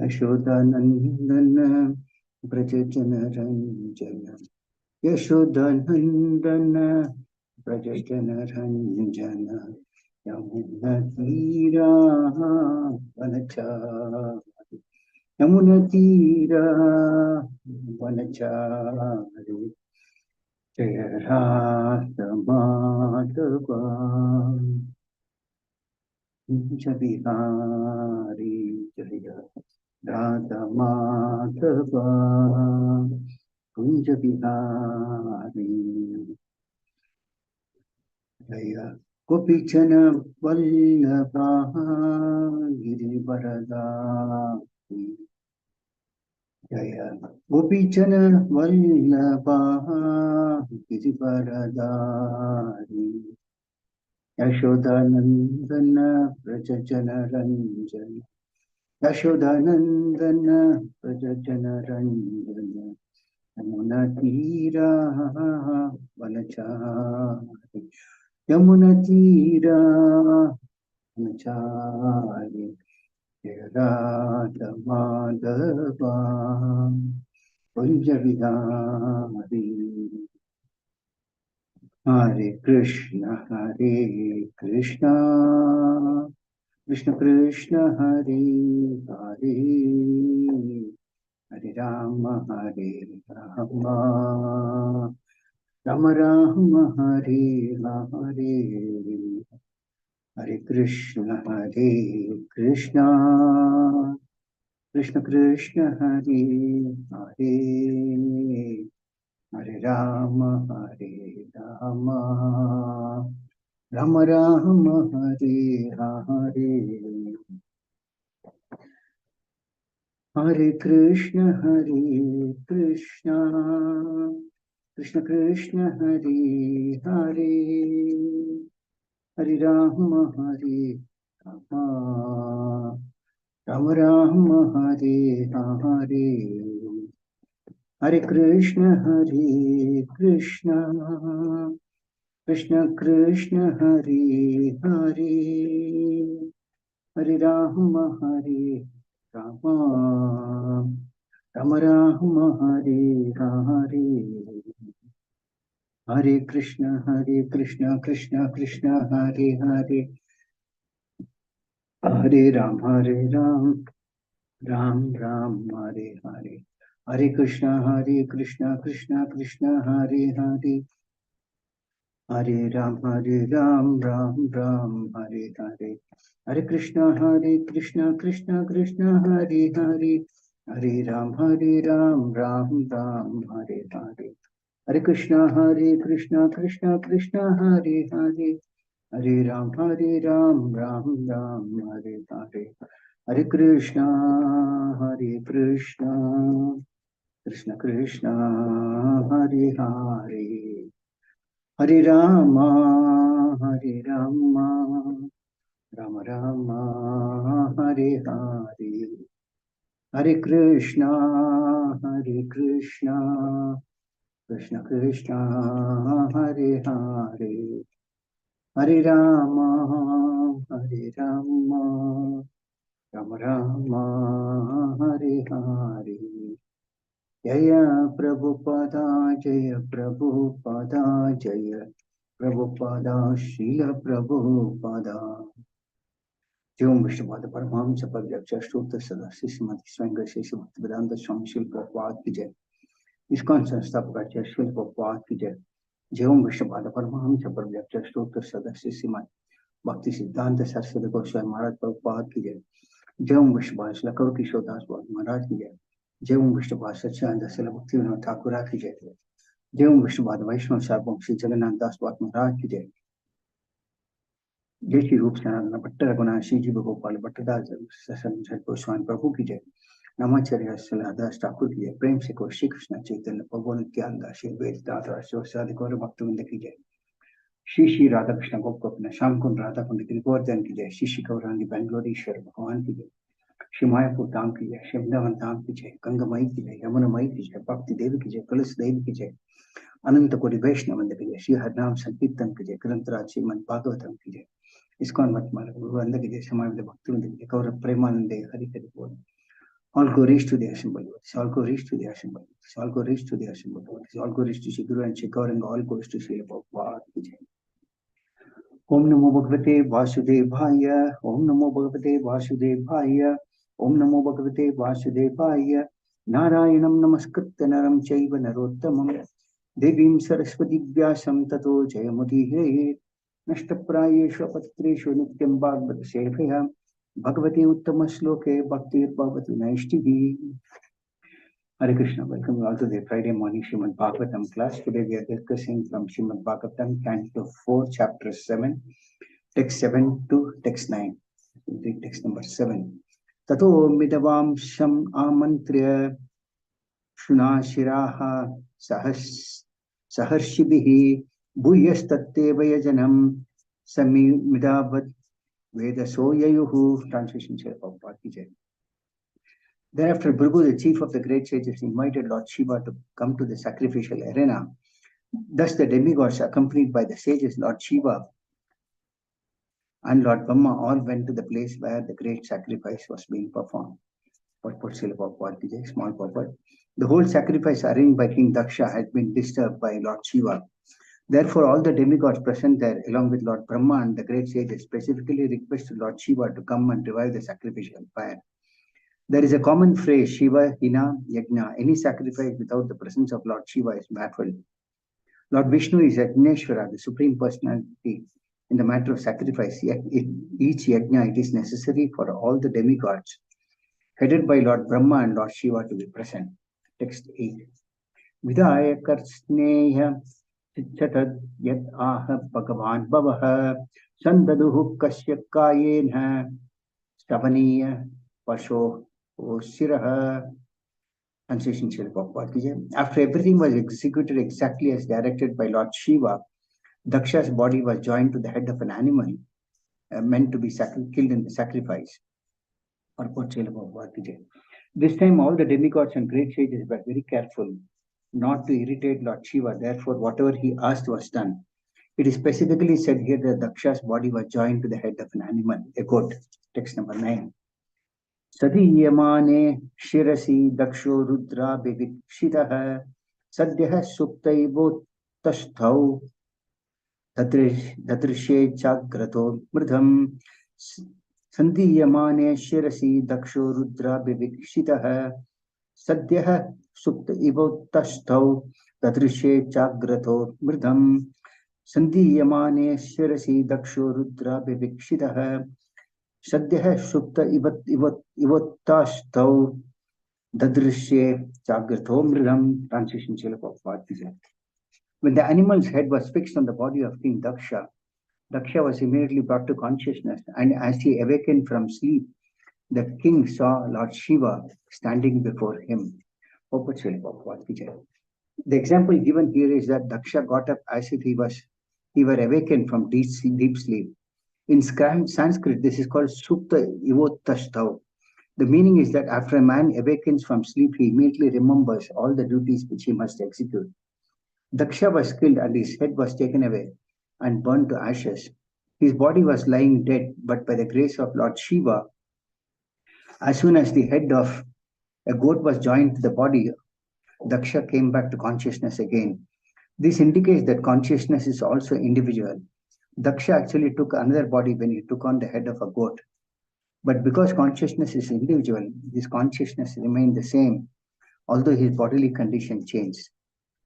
यशोदानंदन व्रज जनरंजन यशोदानंदन व्रज जनरंजन यमुना तीरा वनचारि यमुना तीरा वनचारि जय राधा माधव कुंज बिहारी जय राधा माधव कुंज बिहारी जय गोपीचन वल्लभा गिरिवरदारी जय गोपीचन वल्लभा गिरिवरदारी यशोदानंदन व्रज जनरंजन यशोदानंदन व्रज जनरंजन यमुना तीरा वनचारि यमुना तीरा वनचारि जय राधा माधव कुंज बिहारी हरे कृष्ण कृष्ण कृष्ण हरे हरे हरे राम राम राम हरे हरे हरे कृष्ण कृष्ण कृष्ण हरे हरे हरे राम राम राम हरे हरे हरे कृष्ण कृष्ण हरे हरे हरे राम राम राम हरे हरे हरे कृष्ण कृष्ण हरे हरे हरे राम राम राम राम हरे हरे हरे कृष्ण कृष्ण हरे हरे हरे राम राम राम हरे हरे हरे कृष्ण कृष्ण हरे हरे हरे राम राम राम हरे हरे हरे कृष्ण कृष्ण हरे हरे हरे राम राम राम हरे हरे हरे कृष्ण कृष्ण हरे हरे हरे राम राम राम हरे हरे हरे कृष्ण कृष्ण हरे हरे हरे राम राम राम हरे हरे हरे कृष्ण कृष्ण हरे हरे हरे राम राम राम हरे हरे जय प्रभुपादा जय प्रभुपादा शील प्रभुपादा एवं विष्णुपाद परमहंस परिव्राजक स्तोत्र सदा श्रीमती स्वयं शेष भक्तिवेदांत स्वामी श्रील प्रभुपाद की जय। इस्कॉन संस्थापक आचार्य श्रील प्रभुपाद की जय। एवं विष्णुपाद परमहंस परिव्राजक स्तोत्र सदा श्रीमती भक्ति सिद्धांत सरस्वती गोस्वामी महाराज प्रभुपाद की जय। एवं विष्णुपाद लकर किशोरदास महाराज की जय। एवं विष्णुपाद सच्चिदानंद शिला भक्ति विनोद ठाकुर की जय। एवं विष्णुपाद वैष्णव सार्वभौम श्री जगन्नाथ दास महाराज की जय। जय श्री रूप सनातन भट्ट रघुनाथ श्री जी गोपाल भट्टदास गोस्वामी प्रभु की जय। नमाचार्य दास ठाकुर की जय। प्रेम से को श्री कृष्ण चैतन्य प्रभु नित्यानंद श्री वेदांत शिवसादि गौर भक्तवृंद की जय। श्री राधा कृष्ण गोपन श्याम कुंड राधा कुंड की गोवर्धन की जय। श्री गौरांगी बेंगलोरीश्वर भगवान की जय। श्री मायापुर धाम की जय। श्री वृंदावन धाम की जय। गंगामयी की जय। यमुनामयी की जय। भक्ति देवी की जय। तुलसी देवी की जय। अनंत कोटि वैष्णव वृंद की जय। श्री हरिनाम संकीर्तन की जय। ग्रंथराज श्रीमद् भागवतम की जय। इस्कॉन मत वृंद की जय। समाज भक्ति वृंद की जय। गौरव प्रेमानंदे हरि हरि बोल। All glories to the assembled ones. All glories to the assembled ones. All glories to the assembled ones. All glories to Shiguru and Shikar, and all glories to Srila Prabhupada. Om Namo Bhagavate Vasudevaya. Om Namo Bhagavate Vasudevaya. Om Namo Bhagavate Vasudevaya. Narayanam Namaskritya Naram Chaiva Narottamam Devim Saraswati Vyasam Tato Jayamudire Nashtaprayeshu Apatreshu Nityam Bhagavata Sevaya Bhagavate Uttama Sloke Bhaktir Bhavatu Naishtivi. Hare Krishna, welcome you all to the Friday morning Srimad Bhagavatam class. Today we are discussing from Srimad Bhagavatam, Canto 4, Chapter 7, Text 7 to Text 9. Read text number 7. Tato midavam sham amantriya shunashiraha saharshibihi bhuyastatte vayajanam sami midavat vedasoyayuhu. Translation Srila Prabhupada ki Jai. Thereafter, Bhrigu, the chief of the great sages, invited Lord Shiva to come to the sacrificial arena. Thus, the demigods, accompanied by the sages, Lord Shiva and Lord Brahma, all went to the place where the great sacrifice was being performed. Small purport. The whole sacrifice arranged by King Daksha had been disturbed by Lord Shiva. Therefore, all the demigods present there, along with Lord Brahma and the great sages, specifically requested Lord Shiva to come and revive the sacrificial fire. There is a common phrase, Shiva, Hina, Yajna. Any sacrifice without the presence of Lord Shiva is baffled. Lord Vishnu is Yajneshwara, the Supreme Personality in the matter of sacrifice. Yet in each Yajna, it is necessary for all the demigods, headed by Lord Brahma and Lord Shiva, to be present. Text 8. Vidaya karsneya chichatad yat aha bhagavan bhavaha sandaduhu kasya kayenha stavaniya pasho Siraha. Translation Srila Prabhupada ki Jai. After everything was executed exactly as directed by Lord Shiva, Daksha's body was joined to the head of an animal meant to be killed in the sacrifice. This time, all the demigods and great sages were very careful not to irritate Lord Shiva. Therefore, whatever he asked was done. It is specifically said here that Daksha's body was joined to the head of an animal, a goat. Text number 9. Sadiyamane shirasi daksho rudra vivikshitaha sadyah suktaivotasthau dadrishe chagrato mridham. Sandiyamane shirasi daksho rudra vivikshitaha sadyah suktaivotasthau dadrishe chagrato mridham. Sandiyamane shirasi daksho rudra vivikshitaha Sadyah Supta Ivatastau Dadrishe Chagrato Mridam. Translation Srila Prabhupada ki Jai. When the animal's head was fixed on the body of King Daksha, Daksha was immediately brought to consciousness, and as he awakened from sleep, the king saw Lord Shiva standing before him. Srila Prabhupada ki Jai. The example given here is that Daksha got up as if he were awakened from deep sleep. In Sanskrit, this is called Supta Ivotashtav. The meaning is that after a man awakens from sleep, he immediately remembers all the duties which he must execute. Daksha was killed and his head was taken away and burned to ashes. His body was lying dead, but by the grace of Lord Shiva, as soon as the head of a goat was joined to the body, Daksha came back to consciousness again. This indicates that consciousness is also individual. Daksha actually took another body when he took on the head of a goat. But because consciousness is individual, his consciousness remained the same, although his bodily condition changed.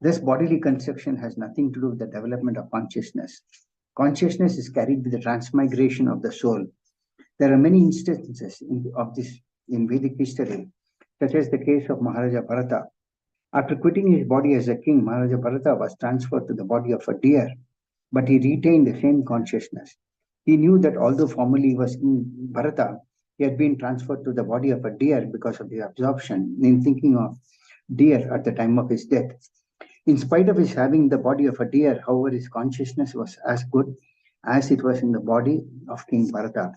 This bodily construction has nothing to do with the development of consciousness. Consciousness is carried with the transmigration of the soul. There are many instances of this in Vedic history, such as the case of Maharaja Bharata. After quitting his body as a king, Maharaja Bharata was transferred to the body of a deer, but he retained the same consciousness. He knew that although formerly he was King Bharata, he had been transferred to the body of a deer because of the absorption in thinking of deer at the time of his death. In spite of his having the body of a deer, however, his consciousness was as good as it was in the body of King Bharata.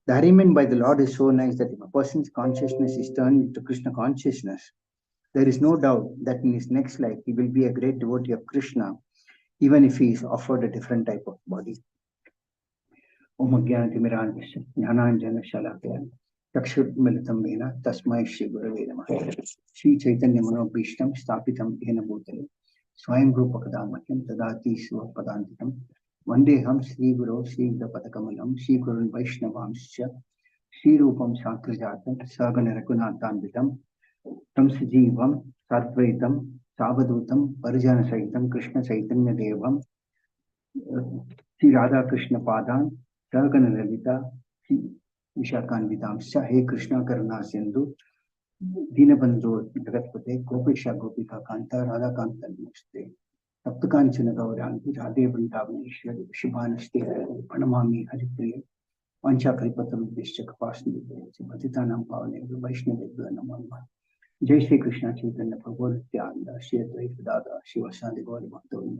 The arrangement by the Lord is so nice that if a person's consciousness is turned into Krishna consciousness, there is no doubt that in his next life he will be a great devotee of Krishna, even if he is offered a different type of body. Om Jnana Timirandasya Jnananjana Shalakaya चक्षुर्मिलितं येन तस्मै श्रीगुरवे नमः। श्रीचैतन्यमनोभीष्टं स्थापितं येन भूतले स्वयं रूपकदामह्यं ददाति स्वपदान्तिकं। वन्देऽहं श्रीगुरो श्रीयुतपदकमलं श्रीगुरुन् वैष्णवांश्च श्रीरूपं साग्रजातं सगणरघुनाथान्वितं तं सजीवं साद्वैतं सावधूतं परिजनसहितं कृष्णचैतन्यदेवं श्रीराधाकृष्णपादान् सगणललिता विशाखान्वितांश्च। हे कृष्ण करुणा सिन्धु दीनबन्धो जगत्पते गोपेश गोपिका कान्त राधाकान्त नमस्ते। सप्तकाञ्चन गौराङ्गी राधे वृन्दावनेश्वरि शुभानस्ते प्रणमामि हरिप्रिये वाञ्छाकल्पतरुभ्यश्च कृपासिन्धुभ्यश्च पतितानां पावनेभ्यो वैष्णवेभ्यो नमो नमः। जय श्री कृष्ण चैतन्य प्रभु नित्यानंद श्री अद्वैत दादा शिवासादि गौर भक्तवृंद।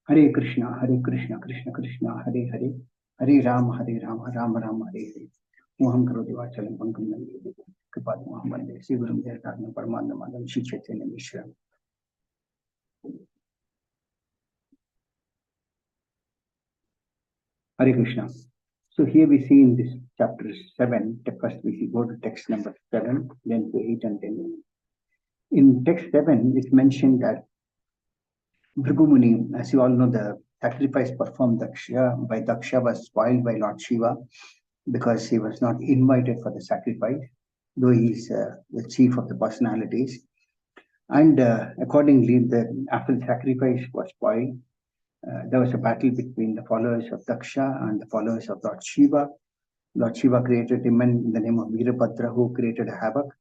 हरे कृष्ण कृष्ण कृष्ण हरे हरे हरे राम राम राम हरे हरे। मोहं करोति वाचालं पंकं लङ्घयति कृपात्महं वन्दे श्रीगुरुं जगन्नाथं परमानन्दमाधवं Shri Chaitanya ईश्वरम्। Hare Krishna. So here we see in this chapter 7, first we go to text number 7, then to 8 and 10. In text 7, it's mentioned that Bhrigu Muni, as you all know, the sacrifice performed by Daksha was spoiled by Lord Shiva because he was not invited for the sacrifice, though he is the chief of the personalities. And accordingly, after the sacrifice was spoiled, there was a battle between the followers of Daksha and the followers of Lord Shiva. Lord Shiva created him in the name of Virabhadra, who created a havoc.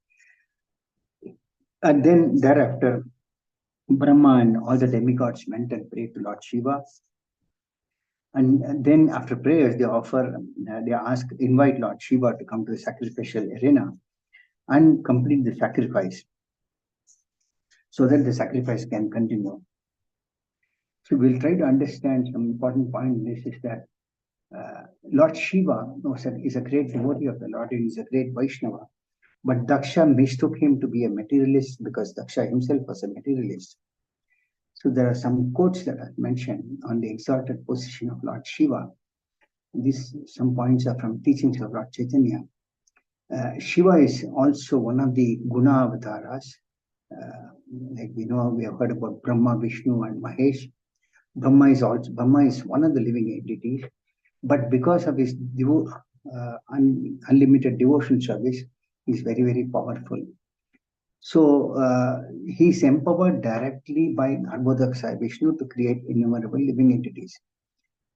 And then thereafter, Brahma and all the demigods went and prayed to Lord Shiva. And then after prayers, they invite Lord Shiva to come to the sacrificial arena and complete the sacrifice so that the sacrifice can continue. So we'll try to understand some important point in this is that Lord Shiva is a great devotee of the Lord and is a great Vaishnava. But Daksha mistook him to be a materialist because Daksha himself was a materialist. So there are some quotes that are mentioned on the exalted position of Lord Shiva. Some points are from teachings of Lord Chaitanya. Shiva is also one of the Guna avatars. Like we know, we have heard about Brahma, Vishnu, and Mahesh. Brahma is one of the living entities, but because of his unlimited devotion service, he is very, very powerful. So he is empowered directly by Garbhodaksa Vishnu to create innumerable living entities.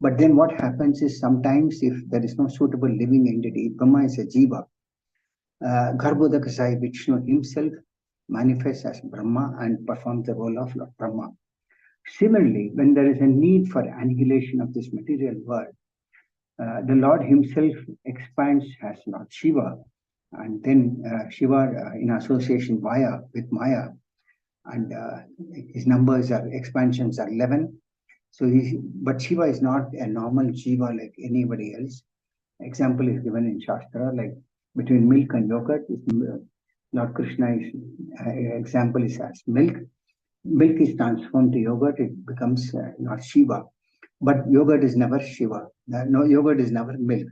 But then what happens is sometimes if there is no suitable living entity, Brahma is a jiva. Garbhodaksa Vishnu himself manifests as Brahma and performs the role of Lord Brahma. Similarly, when there is a need for annihilation of this material world, the Lord himself expands as Lord Shiva, and then Shiva in association with Maya, and his expansions are 11. So but Shiva is not a normal Jiva like anybody else. Example is given in Shastra, like between milk and yogurt. Lord Krishna example is as milk. Milk is transformed to yogurt, it becomes Lord Shiva. But yogurt is never Shiva. No, yogurt is never milk.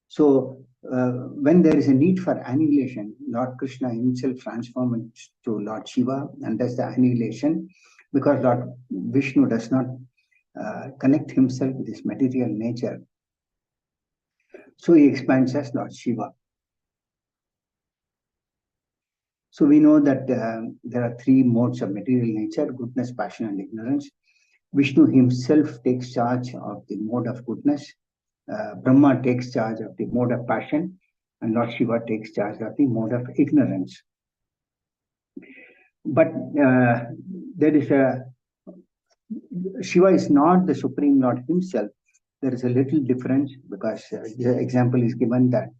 So when there is a need for annihilation, Lord Krishna himself transforms to Lord Shiva and does the annihilation because Lord Vishnu does not connect himself with his material nature. So he expands as Lord Shiva. So we know that there are three modes of material nature: goodness, passion, and ignorance. Vishnu himself takes charge of the mode of goodness. Brahma takes charge of the mode of passion, and Lord Shiva takes charge of the mode of ignorance. But Shiva is not the Supreme Lord himself. There is a little difference because the example is given that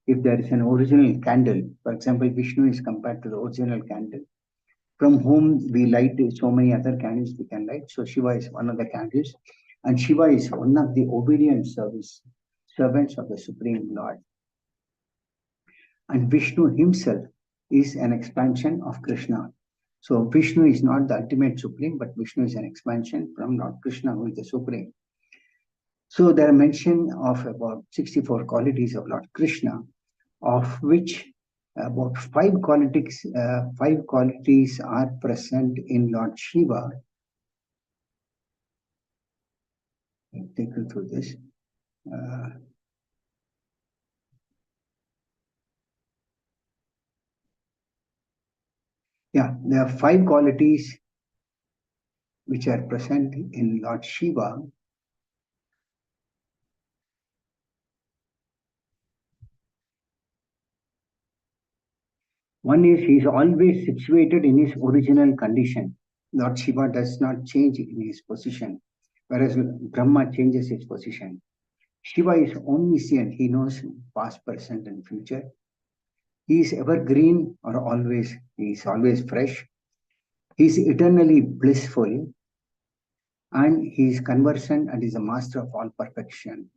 if there is an original candle, for example, Vishnu is compared to the original candle, from whom we light so many other candles we can light. So Shiva is one of the candles, and Shiva is one of the obedient servants of the Supreme Lord. And Vishnu himself is an expansion of Krishna. So Vishnu is not the ultimate Supreme, but Vishnu is an expansion from Lord Krishna, who is the Supreme. So there are mention of about 64 qualities of Lord Krishna. of which about five qualities are present in Lord Shiva. I'll take you through this. There are five qualities which are present in Lord Shiva. One is he is always situated in his original condition. Lord Shiva does not change in his position, whereas Brahma changes his position. Shiva is omniscient. He knows past, present, and future. He is evergreen he is always fresh. He is eternally blissful, and he is conversant and is a master of all perfection.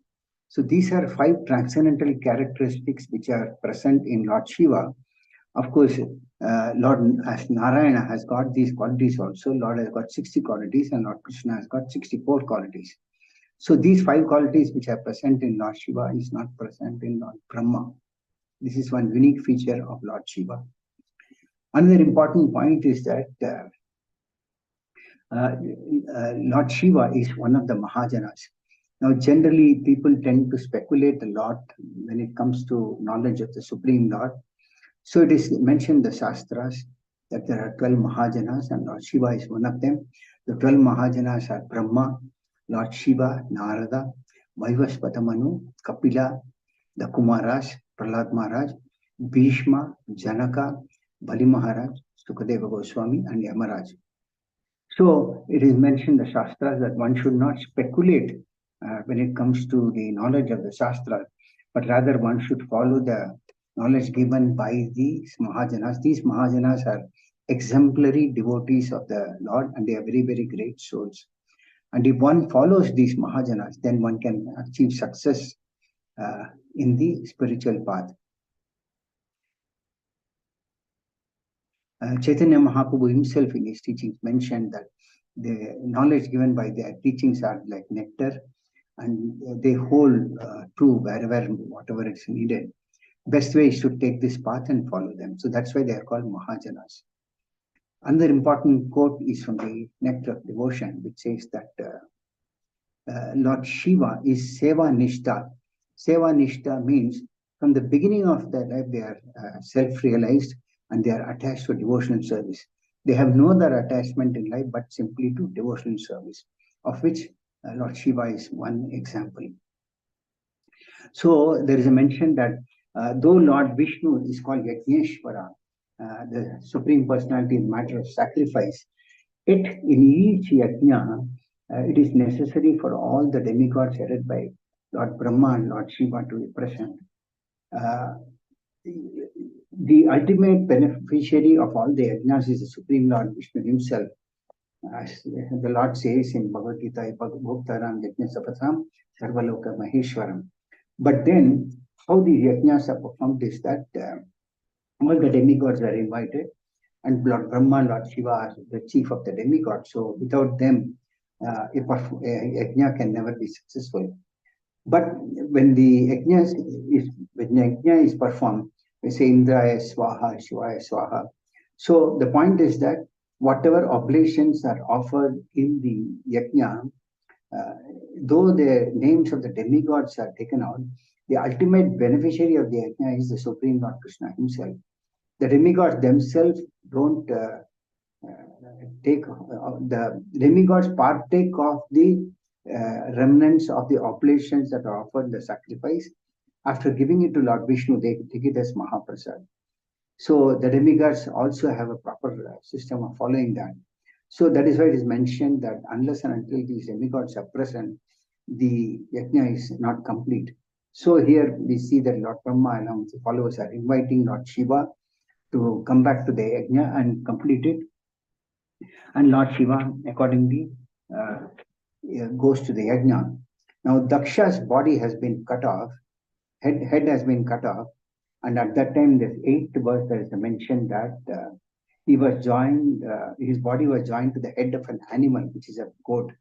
So these are five transcendental characteristics which are present in Lord Shiva. Of course, Lord as Narayana has got these qualities also. Lord has got 60 qualities and Lord Krishna has got 64 qualities. So these five qualities which are present in Lord Shiva is not present in Lord Brahma. This is one unique feature of Lord Shiva. Another important point is that Lord Shiva is one of the Mahajanas. Now, generally, people tend to speculate a lot when it comes to knowledge of the Supreme Lord. So it is mentioned in the Shastras that there are 12 Mahajanas and Lord Shiva is one of them. The 12 Mahajanas are Brahma, Lord Shiva, Narada, Vaivasvata Manu, Kapila, the Kumaras, Prahlad Maharaj, Bhishma, Janaka, Bali Maharaj, Sukadeva Goswami, and Yamaraj. So it is mentioned in the Shastras that one should not speculate when it comes to the knowledge of the Shastras, but rather one should follow the knowledge given by these Mahajanas. These Mahajanas are exemplary devotees of the Lord, and they are very, very great souls. And if one follows these Mahajanas, then one can achieve success in the spiritual path. Chaitanya Mahaprabhu himself in his teachings mentioned that the knowledge given by their teachings are like nectar, and they hold true whatever is needed. Best way is to take this path and follow them. So that's why they are called Mahajanas. Another important quote is from the Nectar of Devotion, which says that Lord Shiva is Seva Nishta. Seva Nishta means from the beginning of their life, they are self-realized and they are attached to devotional service. They have no other attachment in life but simply to devotional service, of which Lord Shiva is one example. So there is a mention that though Lord Vishnu is called Yajneshwara, the Supreme Personality in matter of sacrifice, in each yajna, it is necessary for all the demigods headed by Lord Brahma and Lord Shiva to be present. The ultimate beneficiary of all the yajnas is the Supreme Lord Vishnu himself. As the Lord says in Bhagavad Gita, Bhoktaram Yajna Sapatam Sarvaloka Maheshwaram. But then, how the yajnas are performed is that all the demigods are invited, and Lord Brahma and Lord Shiva are the chief of the demigods. So without them, a yajna can never be successful. But when the yajna is performed, we say Indraya Swaha, Shivaya Swaha. So the point is that whatever oblations are offered in the yajna, though the names of the demigods are taken out, the ultimate beneficiary of the yajna is the Supreme Lord Krishna himself. The demigods themselves don't the demigods partake of the remnants of the oblations that are offered in the sacrifice. After giving it to Lord Vishnu, they take it as Mahaprasad. So the demigods also have a proper system of following that. So that is why it is mentioned that unless and until these demigods are present, the yajna is not complete. So here we see that Lord Brahma along with the followers are inviting Lord Shiva to come back to the yajna and complete it. And Lord Shiva accordingly goes to the yajna. Now Daksha's body has been cut off, head has been cut off, and at that time, the 8th verse, there is a mention that he was joined, his body was joined to the head of an animal, which is a goat,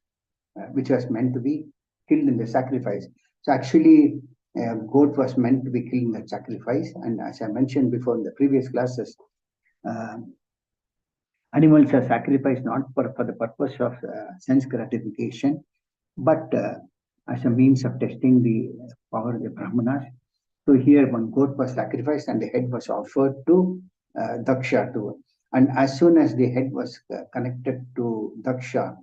which was meant to be killed in the sacrifice. So actually, A goat was meant to be killed in the sacrifice, and as I mentioned before in the previous classes, uh, animals are sacrificed not for the purpose of sense gratification, but as a means of testing the power of the Brahmanas. So here one goat was sacrificed and the head was offered to Daksha too. And as soon as the head was connected to Daksha,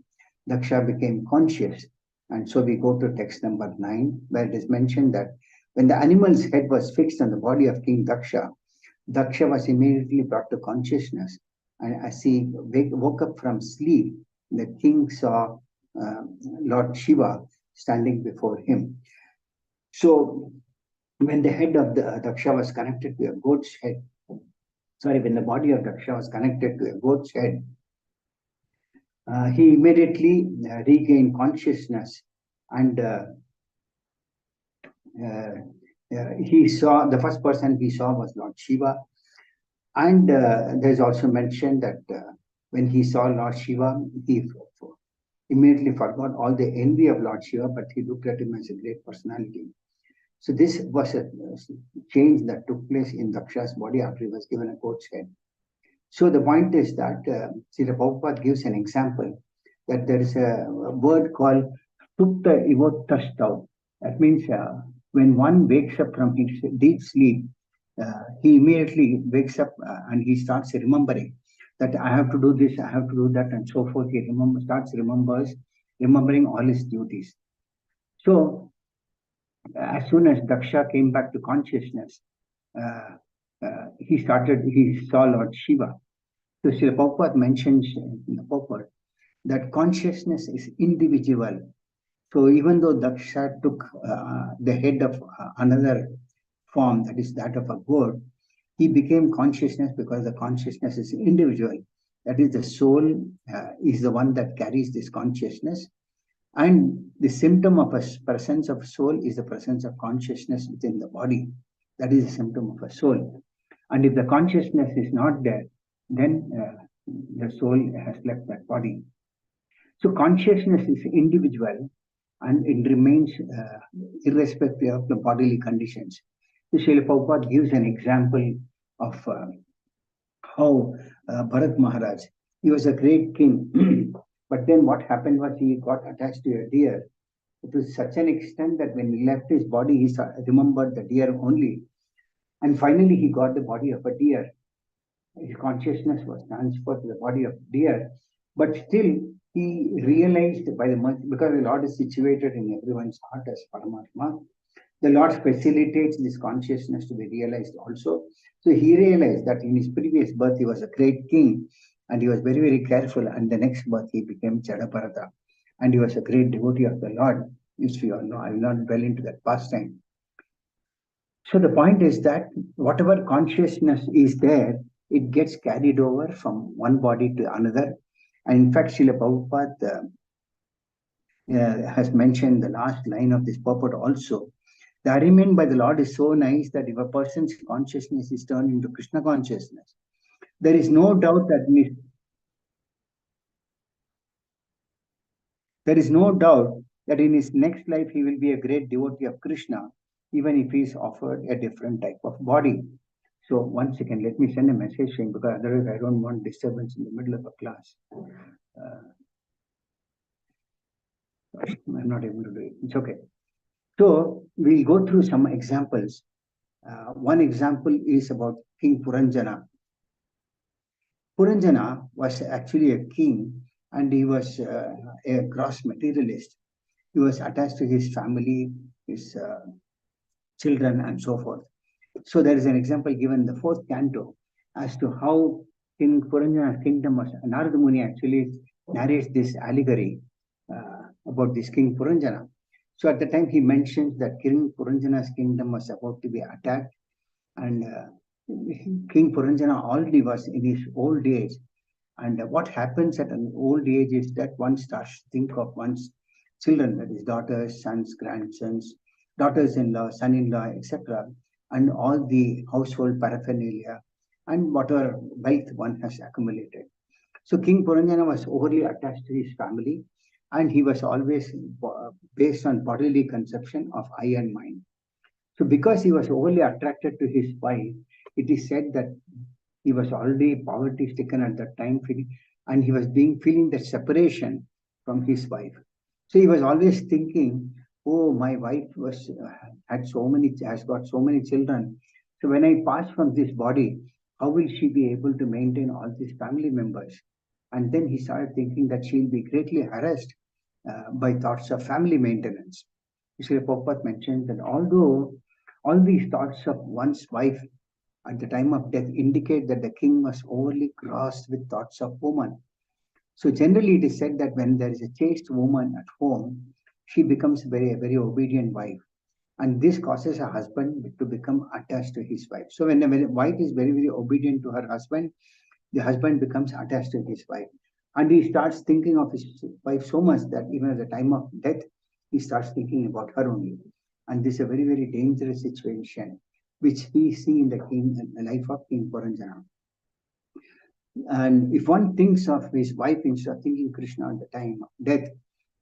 Daksha became conscious. And so we go to text number 9, where it is mentioned that when the animal's head was fixed on the body of King Daksha, Daksha was immediately brought to consciousness. And as he woke up from sleep, the king saw Lord Shiva standing before him. So when the head of the Daksha was connected to a goat's head, when the body of Daksha was connected to a goat's head, he immediately regained consciousness, and he saw, the first person he saw was Lord Shiva. And there's also mentioned that when he saw Lord Shiva, he immediately forgot all the envy of Lord Shiva, but he looked at him as a great personality. So this was a change that took place in Daksha's body after he was given a goat's head. So the point is that Srila Prabhupada gives an example that there is a word called Supta Ivotastau. That means when one wakes up from his deep sleep, he immediately wakes up and he starts remembering that I have to do this, I have to do that, and so forth. He starts remembering all his duties. So as soon as Daksha came back to consciousness, he saw Lord Shiva. So Srila Prabhupada mentions in the purport that consciousness is individual. So even though Daksha took the head of another form, that is that of a goat, he became consciousness because the consciousness is individual. That is, the soul is the one that carries this consciousness. And the symptom of a presence of soul is the presence of consciousness within the body. That is the symptom of a soul. And if the consciousness is not there, then the soul has left that body. So consciousness is individual and it remains irrespective of the bodily conditions. So Srila Prabhupada gives an example of how Bharat Maharaj, he was a great king, but then what happened was he got attached to a deer to such an extent that when he left his body, he remembered the deer only. And finally, he got the body of a deer. His consciousness was transferred to the body of deer, but still he realized because the Lord is situated in everyone's heart as Paramatma, the Lord facilitates this consciousness to be realized also. So he realized that in his previous birth he was a great king and he was very, very careful, and the next birth he became Jadaparata and he was a great devotee of the Lord, which we all know. I will not dwell into that pastime. So the point is that whatever consciousness is there, it gets carried over from one body to another. And in fact, Srila Prabhupada has mentioned the last line of this purport also. The arrangement by the Lord is so nice that if a person's consciousness is turned into Krishna consciousness, there is no doubt that in his next life he will be a great devotee of Krishna, even if he is offered a different type of body. So one second, let me send a message saying, because otherwise I don't want disturbance in the middle of a class. I'm not able to do it. It's okay. So we'll go through some examples. One example is about King Puranjana. Puranjana was actually a king and he was a gross materialist. He was attached to his family, his children, and so forth. So there is an example given in the 4th canto as to how King Puranjana's kingdom was. Narada Muni actually narrates this allegory about this King Puranjana. So at the time he mentions that King Puranjana's kingdom was about to be attacked, and King Puranjana already was in his old age. And what happens at an old age is that one starts to think of one's children, that is daughters, sons, grandsons, daughters-in-law, son-in-law, etc., and all the household paraphernalia and whatever wealth one has accumulated. So King Puranjana was overly attached to his family, and he was always based on bodily conception of I and mine. So because he was overly attracted to his wife, it is said that he was already poverty stricken at that time, and he was feeling that separation from his wife. So he was always thinking, "Oh, my wife has got so many children. So when I pass from this body, how will she be able to maintain all these family members?" And then he started thinking that she'll be greatly harassed by thoughts of family maintenance. Sri Prabhupada mentioned that although all these thoughts of one's wife at the time of death indicate that the king was overly crossed with thoughts of woman. So generally it is said that when there is a chaste woman at home, she becomes very obedient wife. And this causes a husband to become attached to his wife. So when a wife is very obedient to her husband, the husband becomes attached to his wife. And he starts thinking of his wife so much that even at the time of death, he starts thinking about her only. And this is a very dangerous situation, which we see in the life of King Puranjana. And if one thinks of his wife instead of thinking Krishna at the time of death,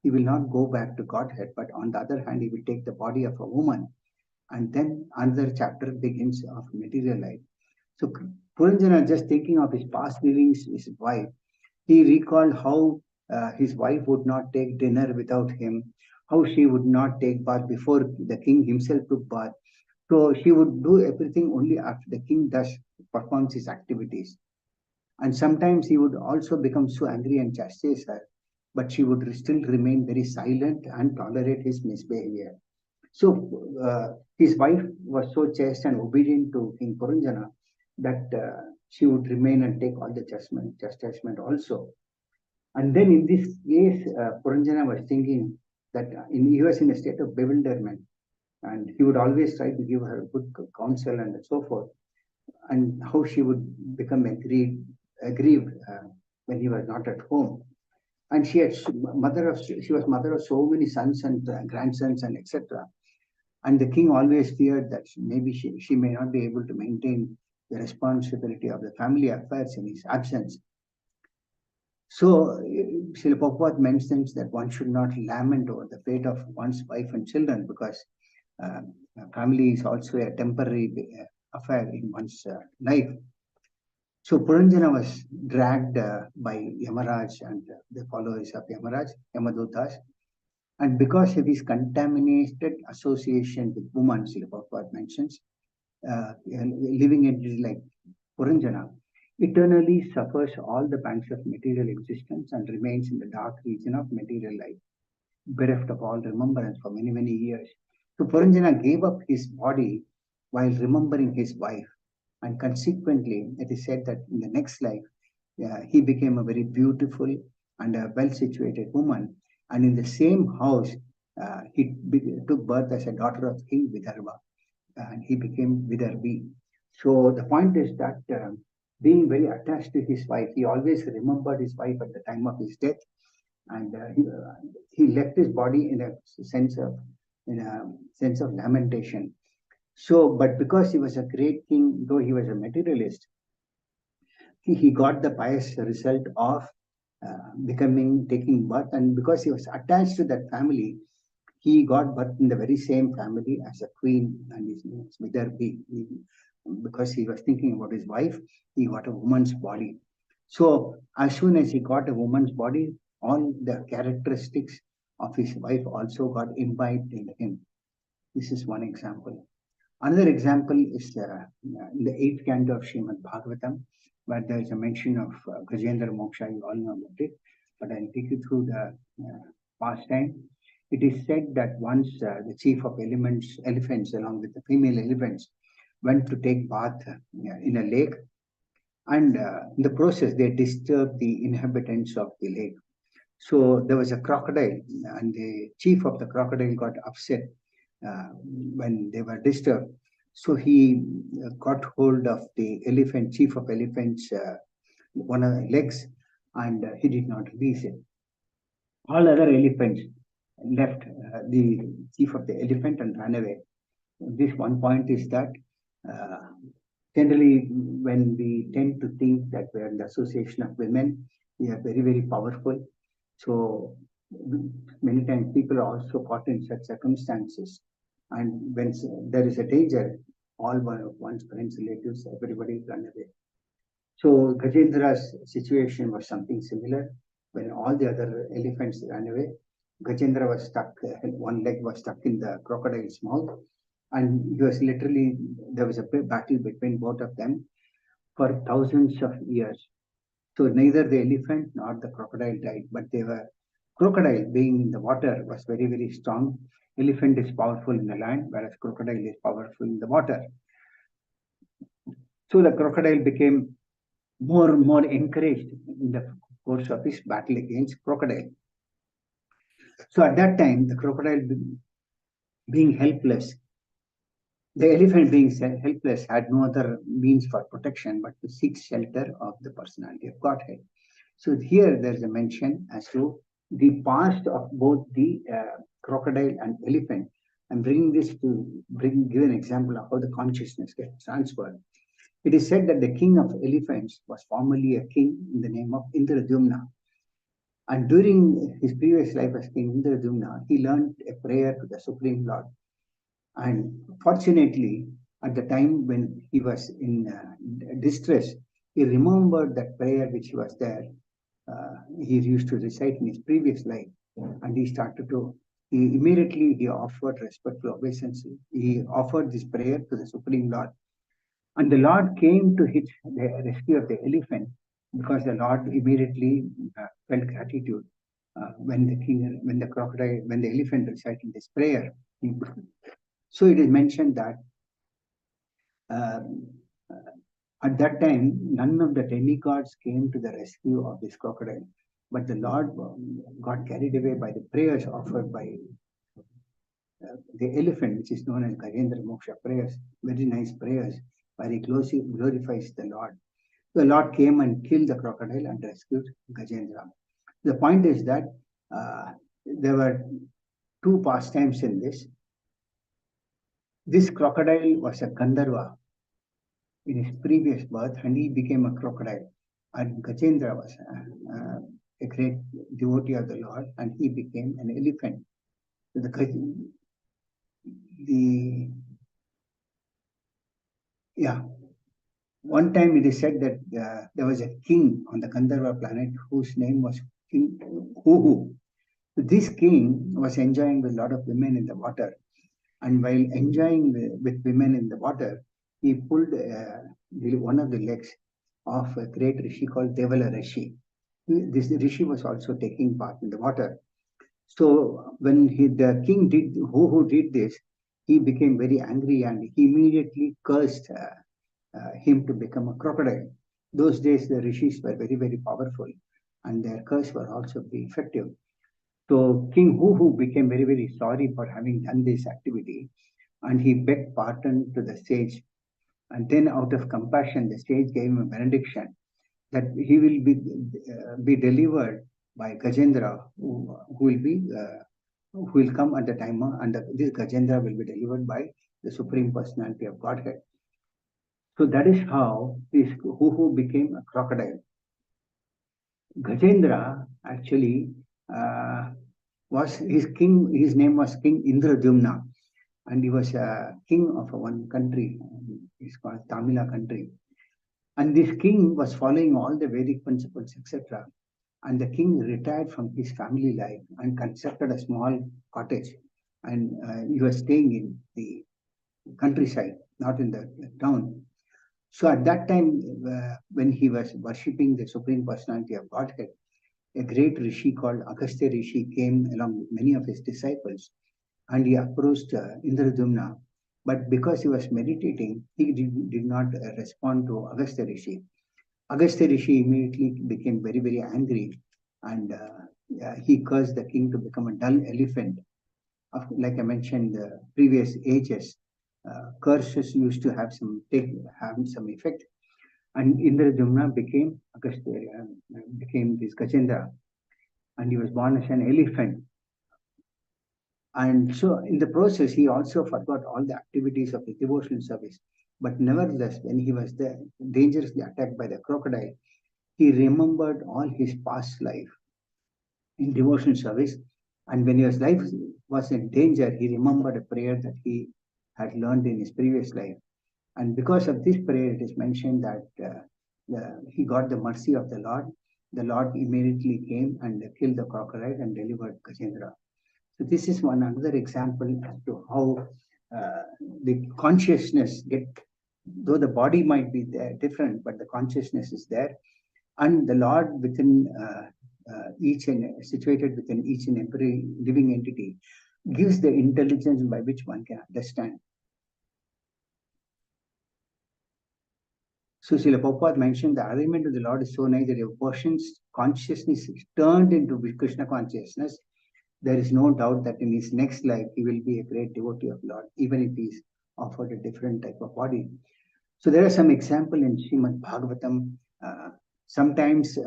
he will not go back to Godhead. But on the other hand, he will take the body of a woman. And then another chapter begins of material life. So Puranjana, just thinking of his past livings, his wife, he recalled how his wife would not take dinner without him, how she would not take bath before the king himself took bath. So she would do everything only after the king performs his activities. And sometimes he would also become so angry and chastise her, but she would still remain very silent and tolerate his misbehavior. So his wife was so chaste and obedient to King Puranjana that she would remain and take all the chastisement also. And then in this case, Puranjana was thinking that he was in a state of bewilderment, and he would always try to give her good counsel and so forth, and how she would become aggrieved when he was not at home. And she was mother of so many sons and grandsons and etc. And the king always feared that maybe she may not be able to maintain the responsibility of the family affairs in his absence. So, Srila Prabhupada mentions that one should not lament over the fate of one's wife and children, because family is also a temporary affair in one's life. So Puranjana was dragged by Yamaraj and the followers of Yamaraj, Yamadutas, and because of his contaminated association with women, Srila Prabhupada mentions, living entity like Puranjana eternally suffers all the pangs of material existence and remains in the dark region of material life, bereft of all remembrance for many years. So Puranjana gave up his body while remembering his wife, and consequently, it is said that in the next life, he became a very beautiful and a well-situated woman, and in the same house, he took birth as a daughter of King Vidarbha, and he became Vidarbhi. So the point is that being very attached to his wife, he always remembered his wife at the time of his death, and he left his body in a sense of lamentation. So, but because he was a great king, though he was a materialist, he got the pious result of taking birth, and because he was attached to that family, he got birth in the very same family as a queen, and his name was Vidarbhi. Because he was thinking about his wife, he got a woman's body. So as soon as he got a woman's body, all the characteristics of his wife also got imbibed in him. This is one example. Another example is in the 8th canto of Srimad Bhagavatam, where there is a mention of Gajendra Moksha. You all know about it, but I'll take you through the pastime. It is said that once the chief of elephants, along with the female elephants, went to take bath in a lake, and in the process they disturbed the inhabitants of the lake. So there was a crocodile, and the chief of the crocodile got upset when they were disturbed. So he got hold of the chief of elephants, one of the legs, and he did not release it. All other elephants left the chief of the elephant and ran away. This one point is that generally when we tend to think that we are in the association of women, we are very powerful. So many times people are also caught in such circumstances, And when there is a danger, all one's friends, relatives, everybody run away. So Gajendra's situation was something similar. When all the other elephants ran away, Gajendra was stuck, one leg was stuck in the crocodile's mouth, and he was literally, there was a battle between both of them for thousands of years. So neither the elephant nor the crocodile died, but they were, crocodile being in the water was very, very strong. Elephant is powerful in the land, whereas crocodile is powerful in the water. So the crocodile became more and more encouraged in the course of his battle against crocodile. So at that time, the crocodile being helpless, the elephant being helpless had no other means for protection but to seek shelter of the personality of Godhead. So here there's a mention as to the past of both the crocodile and elephant. I'm bringing this to give an example of how the consciousness gets transferred. It is said that the king of elephants was formerly a king in the name of Indradyumna. And during his previous life as King Indradyumna, he learned a prayer to the Supreme Lord. And fortunately, at the time when he was in distress, he remembered that prayer which was there. He used to recite in his previous life, and he started to. He offered respectful obeisance. He offered this prayer to the Supreme Lord, and the Lord came to his the rescue of the elephant, because the Lord immediately felt gratitude when the crocodile, when the elephant recited this prayer. So it is mentioned that at that time, none of the demigods came to the rescue of this crocodile, but the Lord got carried away by the prayers offered by the elephant, which is known as Gajendra Moksha prayers, very nice prayers, where he glorifies the Lord. The Lord came and killed the crocodile and rescued Gajendra. The point is that there were two pastimes in this. This crocodile was a Gandharva in his previous birth, and he became a crocodile. And Gajendra was a great devotee of the Lord, and he became an elephant. One time it is said that there was a king on the Gandharva planet whose name was King Huhu. This king was enjoying with a lot of women in the water, and while enjoying with women in the water, he pulled one of the legs of a great rishi called Devala Rishi. This rishi was also taking part in the water. So when the king did, who did this, he became very angry and he immediately cursed him to become a crocodile. Those days the rishis were very, very powerful, and their curse were also very effective. So King Huhu became very, very sorry for having done this activity, and he begged pardon to the sage. And then out of compassion, the sage gave him a benediction that he will be delivered by Gajendra, who will come at the time, and this Gajendra will be delivered by the Supreme Personality of Godhead. So that is how this Huhu became a crocodile. Gajendra actually was his king. His name was King Indradyumna, and he was a king of one country. It's called Tamila country. And this king was following all the Vedic principles, etc. And the king retired from his family life and constructed a small cottage. And he was staying in the countryside, not in the town. So at that time, when he was worshipping the Supreme Personality of Godhead, a great rishi called Agastya Rishi came along with many of his disciples, and he approached Indradyumna. But because he was meditating, he did not respond to Agastya Rishi. Agastya Rishi immediately became very, very angry, and he cursed the king to become a dull elephant. Like I mentioned, the previous ages, curses used to have some effect, and Indradyumna became this Gajendra, and he was born as an elephant. And so in the process, he also forgot all the activities of the devotional service. But nevertheless, when he was there, dangerously attacked by the crocodile, he remembered all his past life in devotional service, And when his life was in danger, he remembered a prayer that he had learned in his previous life. And because of this prayer, it is mentioned that he got the mercy of the Lord. The Lord immediately came and killed the crocodile and delivered Gajendra. So this is one another example as to how the consciousness though the body might be there different, but the consciousness is there, and the Lord within each and situated within each and every living entity gives the intelligence by which one can understand. So Srila Prabhupada mentioned the alignment of the Lord is so nice that if a person's consciousness is turned into Krishna consciousness, there is no doubt that in his next life he will be a great devotee of Lord, even if he's offered a different type of body. So there are some examples in Srimad Bhagavatam. Sometimes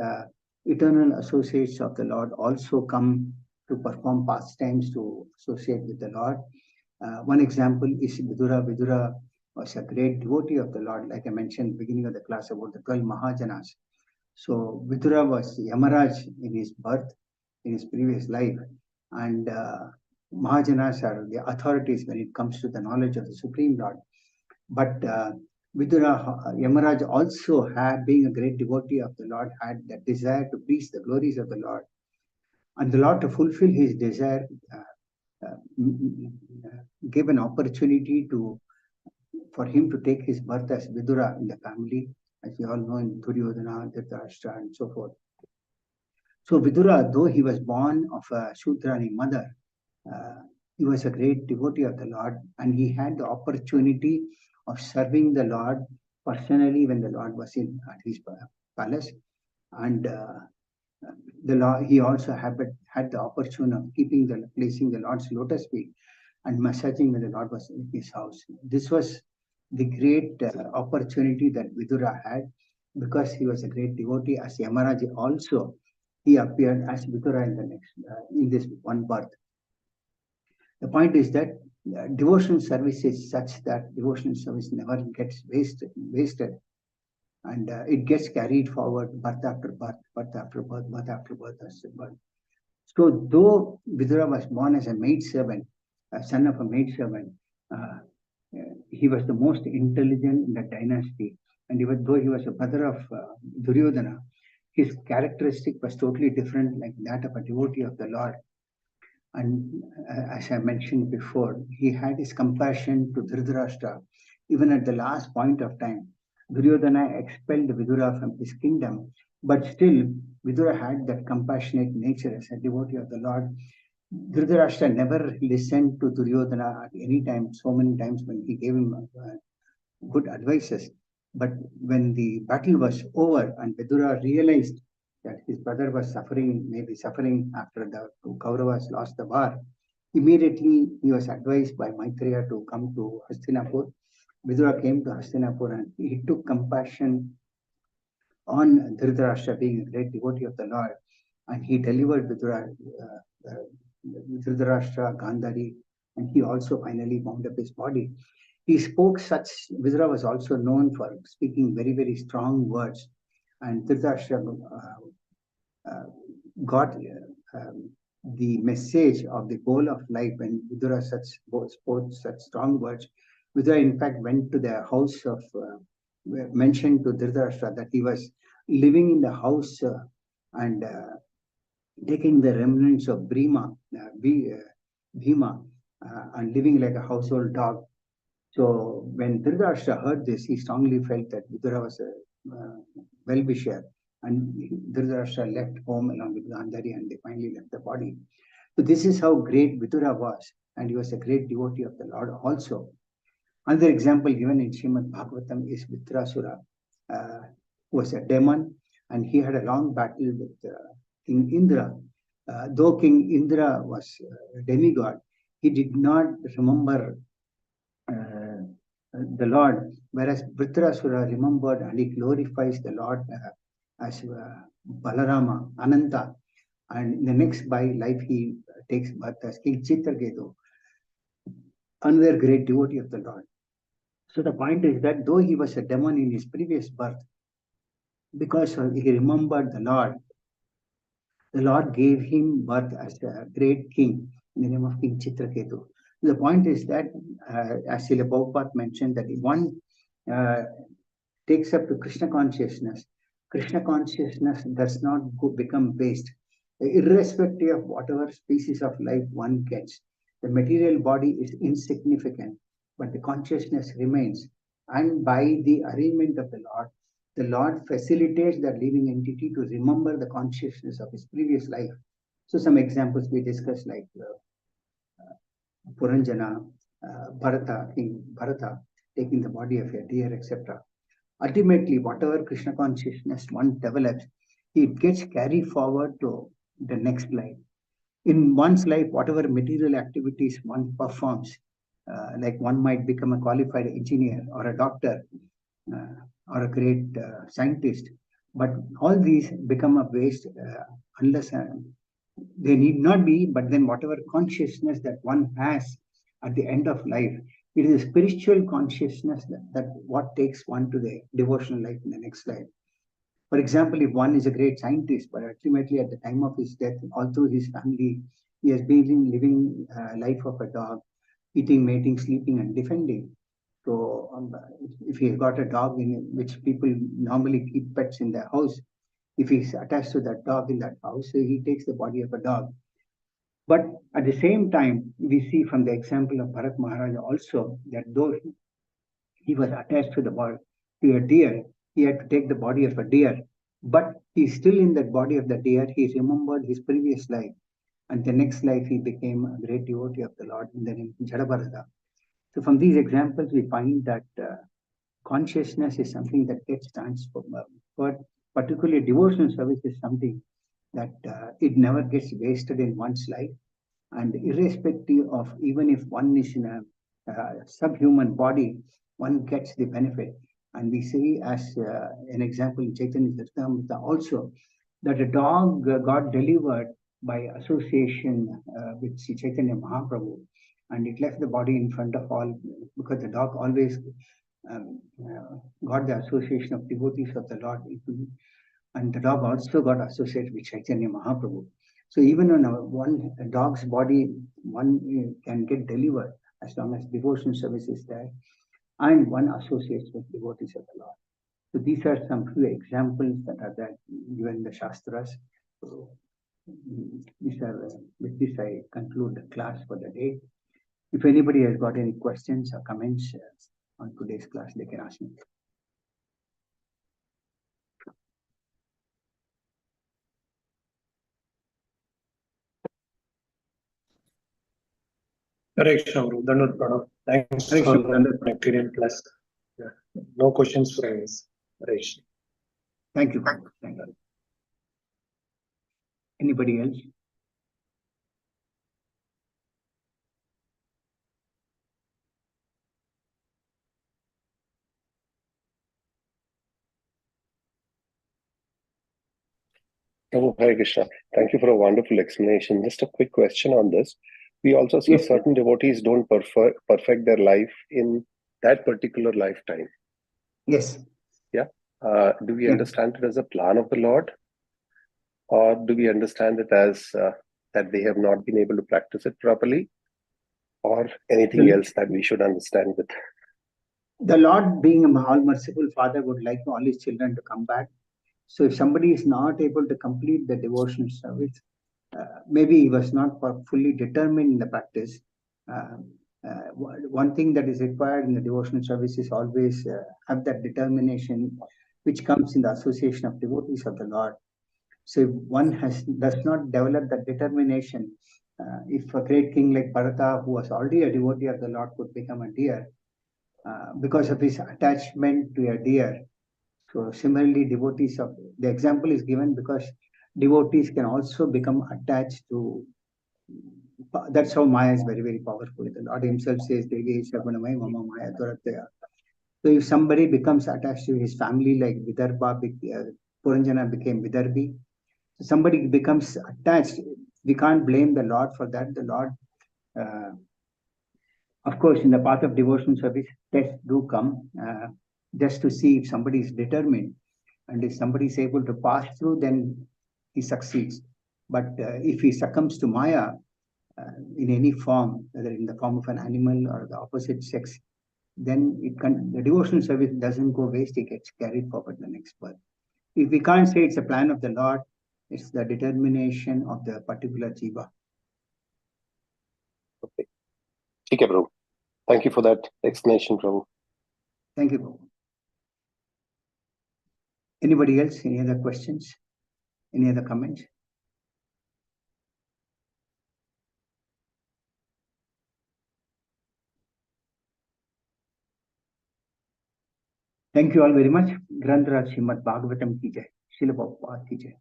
eternal associates of the Lord also come to perform pastimes to associate with the Lord. One example is Vidura. Vidura was a great devotee of the Lord, like I mentioned at the beginning of the class about the 12 Mahajanas. So Vidura was Yamaraj in his birth, in his previous life. And Mahajanas are the authorities when it comes to the knowledge of the Supreme Lord. But Vidura, Yamaraj also being a great devotee of the Lord, had the desire to preach the glories of the Lord. And the Lord, to fulfill his desire, gave an opportunity for him to take his birth as Vidura in the family, as we all know in Duryodhana, Dhritarashtra, and so forth. So Vidura, though he was born of a Shudrani mother, he was a great devotee of the Lord, and he had the opportunity of serving the Lord personally when the Lord was at his palace. And he also had the opportunity of placing the Lord's lotus feet and massaging when the Lord was in his house. This was the great opportunity that Vidura had, because he was a great devotee. As Yamaraja also, he appeared as Vidura in this one birth. The point is that devotional service is such that devotional service never gets wasted, and it gets carried forward birth after birth, birth after birth, birth after birth after birth. So though Vidura was born as a maidservant, a son of a maidservant, he was the most intelligent in the dynasty. And even though he was a brother of Duryodhana, his characteristic was totally different, like that of a devotee of the Lord. And as I mentioned before, he had his compassion to Dhritarashtra, even at the last point of time. Duryodhana expelled Vidura from his kingdom, but still Vidura had that compassionate nature as a devotee of the Lord. Dhritarashtra never listened to Duryodhana at any time, so many times when he gave him good advices. But when the battle was over and Vidura realized that his brother was maybe suffering after the Kauravas lost the war, immediately he was advised by Maitreya to come to Hastinapur. Vidura came to Hastinapur and he took compassion on Dhritarashtra, being a great devotee of the Lord, and he delivered Dhritarashtra, Gandhari, and he also finally bound up his body. He spoke Vidura was also known for speaking very, very strong words, and Dhritarashtra got the message of the goal of life when Vidura spoke such strong words. Vidura, in fact, went to the house of, mentioned to Dhritarashtra that he was living in the house and taking the remnants of Bhima, and living like a household dog. So when Dhritarashtra heard this, he strongly felt that Vidura was a well-wisher, and Dhritarashtra left home along with Gandhari, and they finally left the body. So this is how great Vidura was, and he was a great devotee of the Lord also. Another example given in Srimad Bhagavatam is Vitrasura, who was a demon, and he had a long battle with King Indra. Though King Indra was a demigod, he did not remember the Lord, whereas Vitrasura remembered and he glorifies the Lord as Balarama, Ananta, and in the next life he takes birth as King Chitraketu, another great devotee of the Lord. So the point is that though he was a demon in his previous birth, because he remembered the Lord, The Lord gave him birth as a great king in the name of King Chitraketu. The point is that, as Srila Prabhupada mentioned, that if one takes up to Krishna consciousness does not become based, irrespective of whatever species of life one gets. The material body is insignificant, but the consciousness remains. And by the arrangement of the Lord facilitates the living entity to remember the consciousness of his previous life. So some examples we discussed, like Puranjana, King Bharata taking the body of a deer, etc. Ultimately, whatever Krishna consciousness one develops, it gets carried forward to the next life. In one's life, whatever material activities one performs, like one might become a qualified engineer or a doctor or a great scientist, but all these become a waste unless they need not be, but then whatever consciousness that one has at the end of life, it is a spiritual consciousness that what takes one to the devotional life in the next life. For example, if one is a great scientist, but ultimately at the time of his death, all through his family, he has been living life of a dog, eating, mating, sleeping, and defending. So if he has got a dog in which people normally keep pets in their house, if he's attached to that dog in that house, so he takes the body of a dog. But at the same time, we see from the example of Bharat Maharaj also that though he was attached to the body to a deer, he had to take the body of a deer. But he's still in that body of the deer. He remembered his previous life. And the next life, he became a great devotee of the Lord in the name of Jadabharata. So from these examples, we find that consciousness is something that gets transformed. But particularly devotional service is something that it never gets wasted in one's life. And irrespective of even if one is in a subhuman body, one gets the benefit. And we see as an example in Chaitanya Tirtha also that a dog got delivered by association with Sri Chaitanya Mahaprabhu, and it left the body in front of all because the dog always got the association of devotees of the Lord, and the dog also got associated with Chaitanya Mahaprabhu. So even on a dog's body, one can get delivered as long as devotion service is there, and one associates with devotees of the Lord. So these are some few examples that are there given in the Shastras. So with this I conclude the class for the day. If anybody has got any questions or comments on today's class, they can ask me. Hare Krishna, Dandavat Pranam. Thanks for the excellent class. Yeah. No questions for us. Hare Krishna. Thank you. Thank you. Anybody else? Oh, Hare Krishna. Thank you for a wonderful explanation. Just a quick question on this. We also see Yes. certain devotees don't perfect their life in that particular lifetime. Yes. Yeah. Do we understand it as a plan of the Lord? Or do we understand it as that they have not been able to practice it properly? Or anything else that we should understand with? The Lord, being a all-merciful Father, would like all his children to come back. So if somebody is not able to complete the devotional service, maybe he was not fully determined in the practice. One thing that is required in the devotional service is always have that determination, which comes in the association of devotees of the Lord. So if one does not develop that determination, if a great king like Bharata, who was already a devotee of the Lord, could become a deer because of his attachment to a deer. So similarly, devotees of the example is given because devotees can also become attached to. That's how Maya is very, very powerful. The Lord Himself says, Mama Maya Durataya. So if somebody becomes attached to his family, like Vidarbha, Puranjana became Vidarbhi, so somebody becomes attached. We can't blame the Lord for that. The Lord, of course, in the path of devotion service, tests do come just to see if somebody is determined. And if somebody is able to pass through, then he succeeds. But if he succumbs to Maya in any form, whether in the form of an animal or the opposite sex, then the devotional service doesn't go waste, it gets carried forward the next birth. If we can't say it's a plan of the Lord, it's the determination of the particular jiva. Okay. Okay, Prabhu. Thank you for that explanation, Prabhu. Thank you, Prabhu. Anybody else? Any other questions? Any other comments? Thank you all very much. Granth Raj Srimad Bhagavatam ki jai. Srila Prabhupada ki jai.